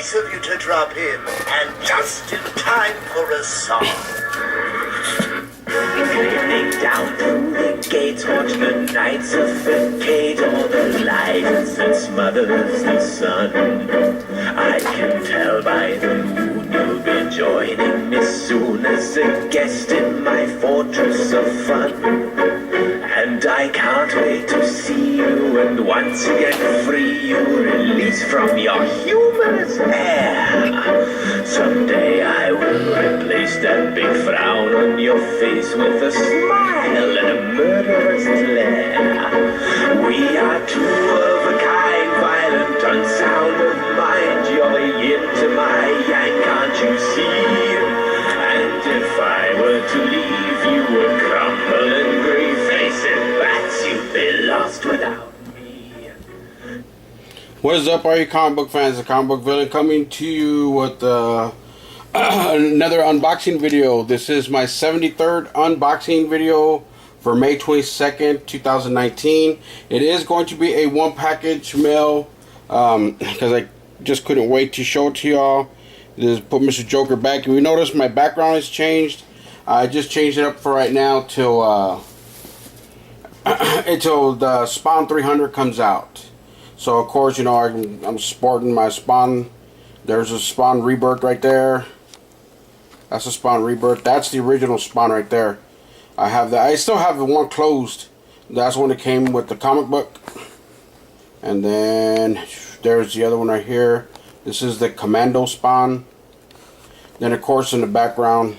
nice of you to drop in, and just in time for a song. Gleaming down through the gates, watch the night suffocate all the lights that smothers the sun. I can tell by the moon you'll be joining me soon as a guest in my fortress of fun. And I can't wait to see you and once again free you, release from your humorous air. Someday I will replace that big frown on your face with a smile and a murderous glare. We are two of a kind, violent, unsound of mind. You're the yin to my yang, can't you see? And if I were to leave, you would crumble and grieve. Face it, bats, you'd be lost without me. What is up, all you comic book fans? The Comic Book Villain coming to you with another unboxing video. This is my 73rd unboxing video for May 22nd, 2019. It is going to be a one package mail because I just couldn't wait to show it to y'all. Just put Mr. Joker back. And we notice my background has changed. I just changed it up for right now till until the Spawn 300 comes out. So of course, you know, I'm sporting my Spawn. There's a Spawn Rebirth right there. That's a Spawn Rebirth. That's the original Spawn right there. I have that. I still have the one closed. That's one that came with the comic book. And then there's the other one right here. This is the Commando Spawn. Then of course in the background,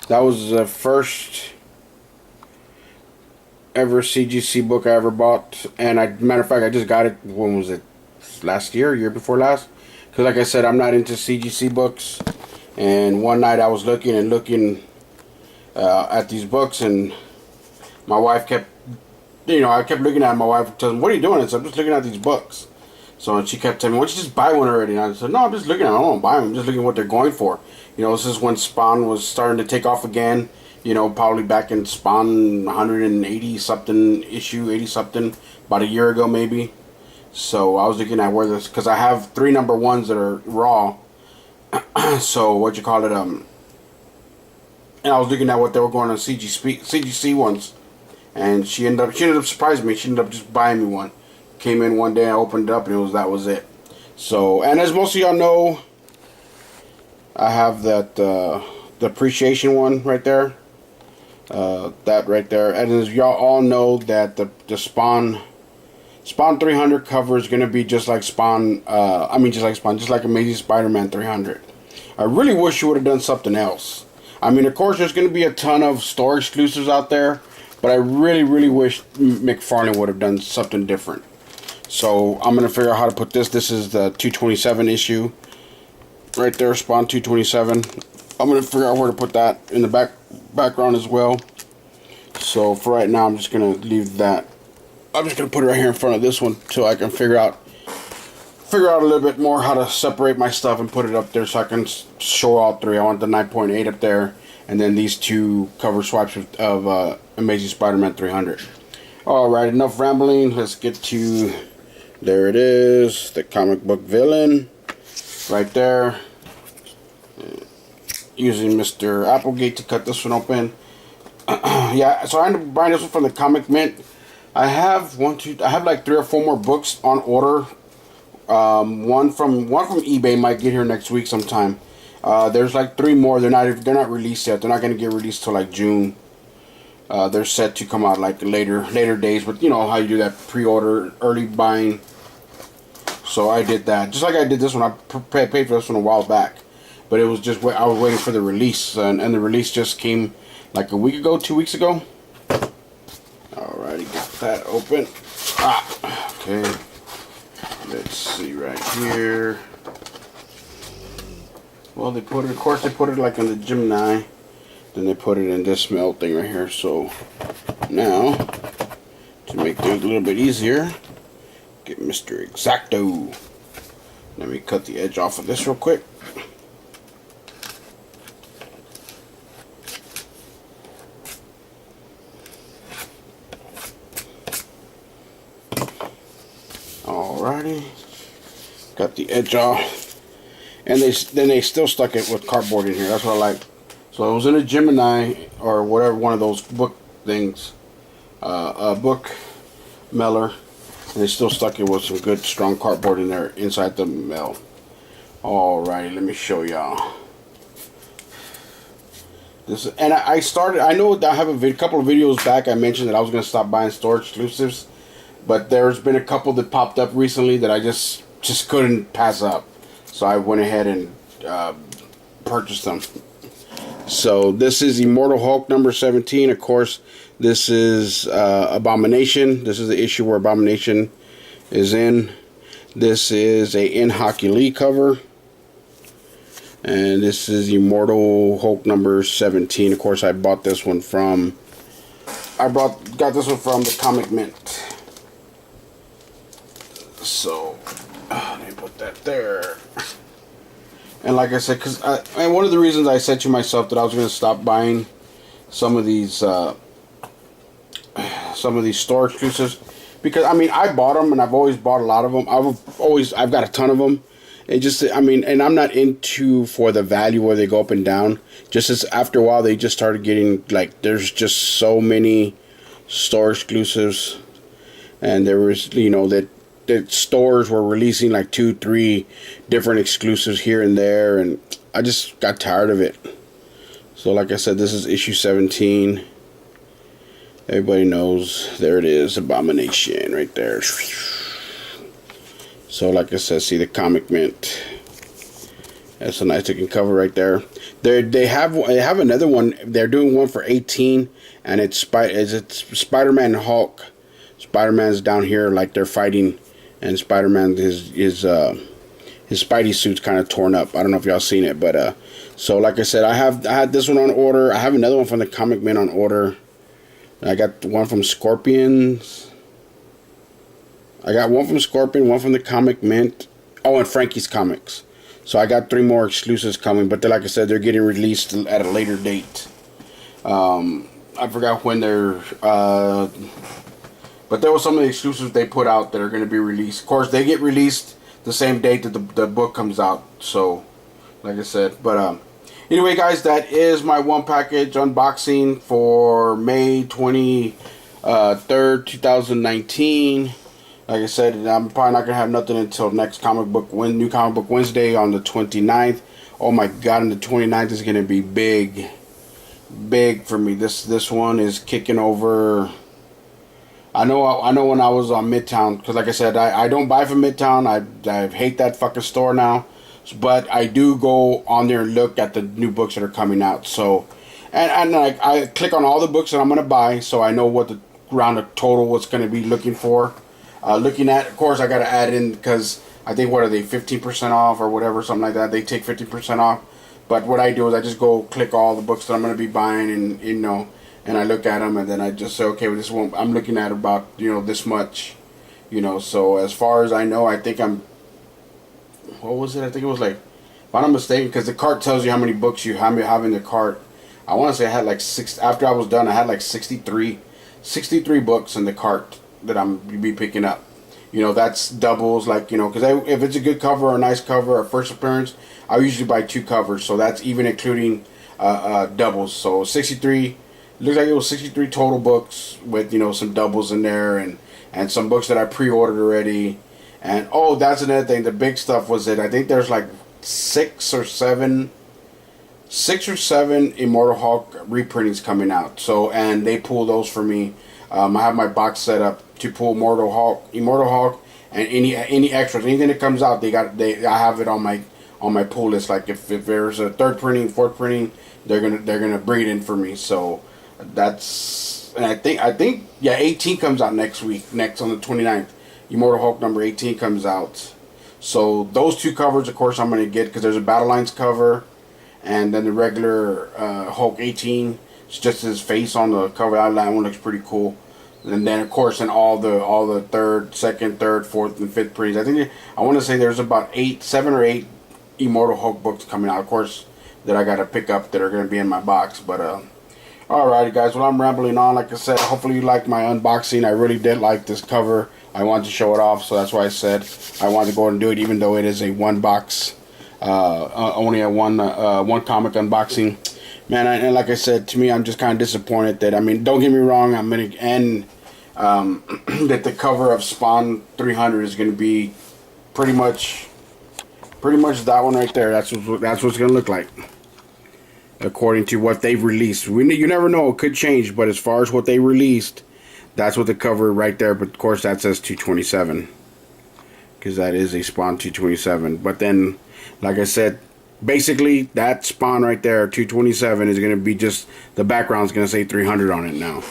that was the first ever CGC book I ever bought. And matter of fact, I just got it, when was it? Last year before last? Because like I said, I'm not into CGC books. And one night I was looking at these books, and my wife kept, you know, I kept looking at my wife, telling me, what are you doing? I said, I'm just looking at these books. So and she kept telling me, why don't you just buy one already? And I said, no, I'm just looking at them. I don't want to buy them. I'm just looking at what they're going for. You know, this is when Spawn was starting to take off again. You know, probably back in Spawn 180 something issue, 80 something, about a year ago maybe. So I was looking at where this, because I have 3 number 1s that are raw. So what you call it? And I was looking at what they were going on CGC ones, and she ended up surprising me. She ended up just buying me one. Came in one day, I opened it up, and that was it. So, and as most of y'all know, I have that the appreciation one right there. That right there, and as y'all all know, that the Spawn 300 cover is gonna be just like Spawn. Just like Amazing Spider-Man 300. I really wish you would have done something else. I mean, of course, there's gonna be a ton of store exclusives out there, but I really wish McFarlane would have done something different. So I'm gonna figure out how to put this. This is the 227 issue, right there, Spawn 227. I'm gonna figure out where to put that in the background as well. So for right now, I'm just gonna leave that. I'm just gonna put it right here in front of this one till I can figure out a little bit more how to separate my stuff and put it up there so I can show all 3. I want the 9.8 up there, and then these 2 cover swipes of Amazing Spider-Man 300. Alright, enough rambling. Let's get to, there it is, the Comic Book Villain right there. Using Mr. Applegate to cut this one open. Yeah, so I ended up buying this one from the Comic Mint. I have like 3 or 4 more books on order. One from eBay might get here next week sometime. There's like 3 more. They're not released yet. They're not gonna get released till like June. They're set to come out like later days, but you know how you do that pre-order, early buying. So I did that, just like I did this one. I paid for this one a while back, but it was just I was waiting for the release, and the release just came like a week ago, 2 weeks ago. Alrighty, get that open. Okay. Let's see right here. Well, of course they put it like in the Gemini. Then they put it in this melt thing right here. So now, to make things a little bit easier, get Mr. Exacto. Let me cut the edge off of this real quick. Alrighty, got the edge off. And then they still stuck it with cardboard in here. That's what I like. So it was in a Gemini or whatever, one of those book things, a book mailer, and they still stuck it with some good strong cardboard in there inside the mail. Alrighty, let me show y'all. This, and I started. I know I have a couple of videos back. I mentioned that I was going to stop buying store exclusives, but there's been a couple that popped up recently that I just couldn't pass up. So I went ahead and purchased them. So this is Immortal Hulk number 17. Of course, this is Abomination. This is the issue where Abomination is in. This is a In-Hyuk cover. And this is Immortal Hulk number 17. Of course, I bought this one from... got this one from the Comic Mint. So, let me put that there. And like I said, and one of the reasons I said to myself that I was going to stop buying some of these store exclusives, because I mean I bought them and I've always bought a lot of them. I've got a ton of them. It just, I mean, and I'm not into for the value where they go up and down. Just as after a while they just started getting like there's just so many store exclusives, and there was that stores were releasing like 2-3 different exclusives here and there, and I just got tired of it. So like I said, this is issue 17. Everybody knows, there it is, Abomination right there. So like I said, see the Comic Mint. That's a nice looking cover right there. They have another one. They're doing one for 18, and it's Spider-Man and Hulk. Spider-Man's down here like they're fighting, and Spider-Man his Spidey suit's kind of torn up. I don't know if y'all seen it, but so like I said, I had this one on order. I have another one from the Comic Mint on order. I got one from Scorpions. I got one from Scorpion, one from the Comic Mint. Oh, and Frankie's Comics. So I got 3 more exclusives coming, but like I said, they're getting released at a later date. I forgot when they're... but there was some of the exclusives they put out that are going to be released. Of course, they get released the same date that the book comes out. So, like I said. But anyway, guys, that is my one package unboxing for May 23rd, 2019. Like I said, I'm probably not going to have nothing until next New Comic Book Wednesday on the 29th. Oh my God, and the 29th is going to be big. Big for me. This one is kicking over... I know when I was on Midtown, because like I said, I don't buy from Midtown. I hate that fucking store now. But I do go on there and look at the new books that are coming out. So, and I click on all the books that I'm going to buy, so I know what the round of total what's going to be looking for. Looking at, of course, I got to add in, because I think, what are they, 15% off or whatever, something like that. They take 50% off. But what I do is I just go click all the books that I'm going to be buying, and and I look at them, and then I just say, okay, well, this one I'm looking at about this much, So as far as I know, I think I'm. What was it? I think it was like, if I'm not mistaken, because the cart tells you how many books you have in the cart. I want to say I had like 6. After I was done, I had like 63 books in the cart that I'm be picking up. That's doubles, like because if it's a good cover or a nice cover or first appearance, I usually buy 2 covers. So that's even including doubles. So 63. Looks like it was 63 total books with some doubles in there and some books that I pre-ordered already. And oh, that's another thing. The big stuff was that I think there's like 6 or 7 Immortal Hulk reprintings coming out. So, and they pull those for me. I have my box set up to pull Immortal Hulk, and any extras, anything that comes out, I have it on my pull list. Like if there's a 3rd printing, 4th printing, they're gonna bring it in for me. So that's, and I think yeah, 18 comes out next on the 29th. Immortal Hulk number 18 comes out. So those 2 covers, of course, I'm going to get, because there's a Battle Lines cover, and then the regular Hulk 18. It's just his face on the cover. That one looks pretty cool. And then, of course, in all the 3rd, 2nd, 3rd, 4th, and 5th printings. I want to say there's about 7 or 8 Immortal Hulk books coming out, of course, that I got to pick up that are going to be in my box. But alrighty, guys. Well, I'm rambling on. Like I said, hopefully you liked my unboxing. I really did like this cover. I wanted to show it off, so that's why I said I wanted to go and do it, even though it is a 1-box only at one comic unboxing. Man, and like I said, to me, I'm just kind of disappointed that, I mean, don't get me wrong, I'm gonna end that the cover of Spawn 300 is gonna be pretty much that one right there. That's what it's gonna look like, according to what they've released. You never know, it could change, but as far as what they released, that's what the cover right there. But of course, that says 227, because that is a Spawn 227. But then, like I said, basically that Spawn right there, 227, is gonna be just the background's gonna say 300 on it now.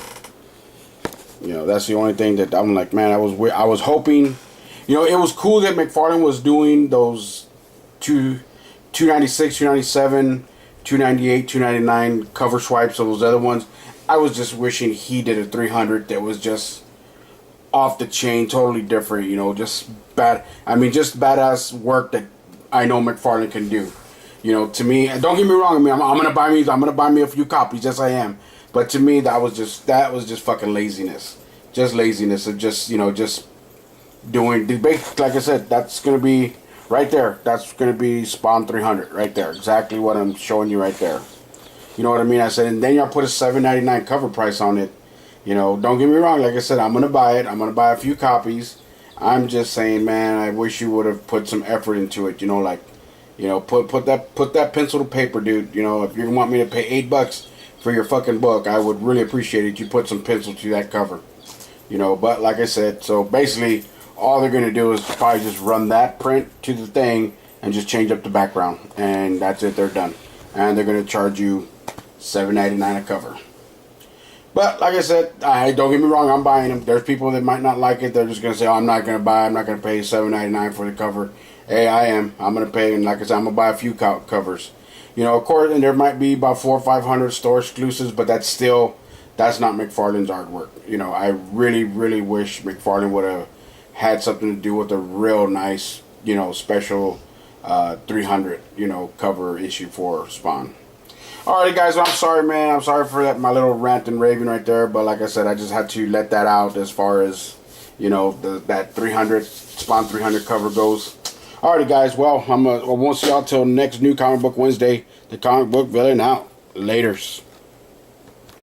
You know, that's the only thing that I'm like, man, I was hoping. You know, it was cool that McFarlane was doing those 296, 297, 298, 299 cover swipes of those other ones. I was just wishing he did a 300 that was just off the chain, totally different. You know, just just badass work that I know McFarlane can do. You know, to me, don't get me wrong. I mean, I'm gonna buy me a few copies. Yes, I am. But to me, that was just fucking laziness. Just laziness of just, you know, just doing. Like I said, that's gonna be right there. That's gonna be Spawn 300 right there. Exactly what I'm showing you right there. You know what I mean? I said, and then y'all put a $7.99 cover price on it. You know, don't get me wrong. Like I said, I'm gonna buy it. I'm gonna buy a few copies. I'm just saying, man, I wish you would have put some effort into it. You know, like, you know, put that pencil to paper, dude. You know, if you want me to pay $8 for your fucking book, I would really appreciate it. You put some pencil to that cover. You know, but like I said, so basically, all they're gonna do is probably just run that print to the thing and just change up the background, and that's it. They're done, and they're gonna charge you $7.99 a cover. But like I said, don't get me wrong, I'm buying them. There's people that might not like it. They're just gonna say, "Oh, I'm not gonna buy. I'm not gonna pay $7.99 for the cover." Hey, I am. I'm gonna pay, and like I said, I'm gonna buy a few covers. You know, of course, and there might be about 400 or 500 store exclusives, but that's not McFarlane's artwork. You know, I really, really wish McFarlane would have had something to do with a real nice, you know, special 300, you know, cover issue for Spawn. Alrighty, guys, I'm sorry, man. I'm sorry for that, my little rant and raving right there. But like I said, I just had to let that out as far as, you know, that 300 Spawn 300 cover goes. Alrighty, guys. Well, I won't see y'all till next New Comic Book Wednesday. The comic book villain out. Laters.